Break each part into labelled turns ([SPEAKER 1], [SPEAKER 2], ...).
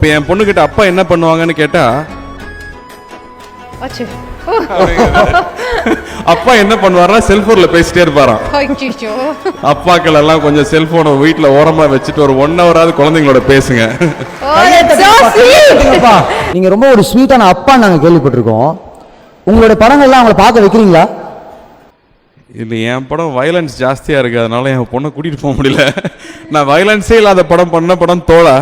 [SPEAKER 1] இப்போ என் பொண்ணுகிட்ட அப்பா என்ன பண்ணுவாங்கன்னு கேட்டா, அப்பா என்ன பண்ணுவாருன்னா செல்போன்ல பேசிட்டே இருப்பாராம். அப்பாக்கள் எல்லாம் கொஞ்சம் செல்போனை வீட்டுல ஓரமா வச்சுட்டு ஒரு 1 ஹவராவது குழந்தைங்களோட பேசுங்க.
[SPEAKER 2] நீங்க ரொம்ப ஒரு ஸ்வீட்டான அப்பா நாங்க கேள்விப்பட்டிருக்கோம். உங்களோட படங்கள்லாம் அவங்களை பார்க்க வைக்கிறீங்களா?
[SPEAKER 1] இல்லை, என் படம் வயலன்ஸ் ஜாஸ்தியாக இருக்குது, அதனால என் பொண்ணை கூட்டிகிட்டு போக முடியல. நான் வயலன்ஸே இல்லாத படம் பண்ண படம் தோழா,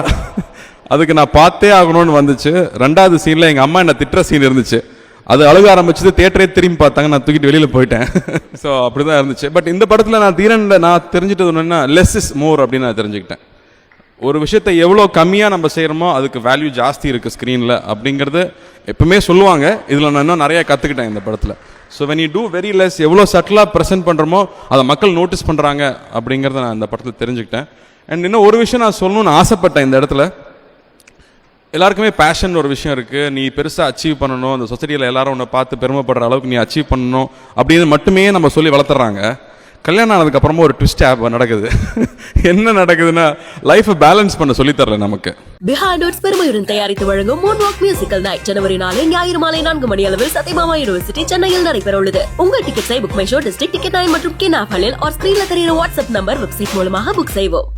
[SPEAKER 1] அதுக்கு நான் பார்த்தே ஆகணும்னு வந்துச்சு. 2வது சீனில் எங்கள் அம்மா என்னை திட்டுற சீன் இருந்துச்சு. அது அழுக ஆரம்பிச்சது, தியேட்டரே திரும்பி பார்த்தாங்க, நான் தூக்கிட்டு வெளியில் போயிட்டேன். ஸோ அப்படி தான் இருந்துச்சு. பட் இந்த படத்தில் நான் தீரனில் நான் தெரிஞ்சுட்டது என்னென்னா, லெஸ் இஸ் மோர் அப்படின்னு நான் தெரிஞ்சுக்கிட்டேன். ஒரு விஷயத்தை எவ்வளோ கம்மியாக நம்ம செய்கிறோமோ அதுக்கு வேல்யூ ஜாஸ்தி இருக்குது ஸ்க்ரீனில் அப்படிங்கிறது எப்பவுமே சொல்லுவாங்க. இதில் நான் இன்னும் நிறையா கற்றுக்கிட்டேன் இந்த படத்தில். So when you do very less, எவ்வளோ சட்டிலாக ப்ரெசென்ட் பண்ணுறோமோ அதை மக்கள் நோட்டீஸ் பண்ணுறாங்க அப்படிங்கிறத நான் இந்த படத்தில் தெரிஞ்சுக்கிட்டேன். அண்ட் இன்னும் ஒரு விஷயம் நான் சொல்லணும்னு ஆசைப்பட்டேன் இந்த இடத்துல. எல்லாருக்குமே பேஷன் ஒரு விஷயம் இருக்குது. நீ பெருசாக அச்சீவ் பண்ணணும், அந்த சொசைட்டியில் எல்லாரும் உன்னை பார்த்து பெருமைப்படுற அளவுக்கு நீ அச்சீவ் பண்ணணும் அப்படின்னு மட்டுமே நம்ம சொல்லி வளர்த்துறாங்க. கல்யாணம் ஆனதுக்கப்புறமா ஒரு ட்விஸ்ட் நடக்குது. என்ன நடக்குதுன்னா, லைஃபை பேலன்ஸ் பண்ண சொல்லித்தரல நமக்கு.
[SPEAKER 3] பிஹைண்ட் நோட்ஸ் பெருமையுடன் தயாரித்து வழங்கும் மூன்வாக் மியூசிக்கல் நைட் ஜனவரி 4 ஞாயிறு மாலை 4 மணி அளவில் சத்யபாமா யூனிவர்சிட்டி சென்னையில் நடைபெற உள்ளது. உங்கள் டிக்கெட்ஸை Book My Show District ticket 9 மற்றும் கின் ஆப் ஹலில் ஸ்கிரீன்ல தெரியுற வாட்ஸ்அப் நம்பர் வெப்சைட் மூலமாக புக் செய்வோம்.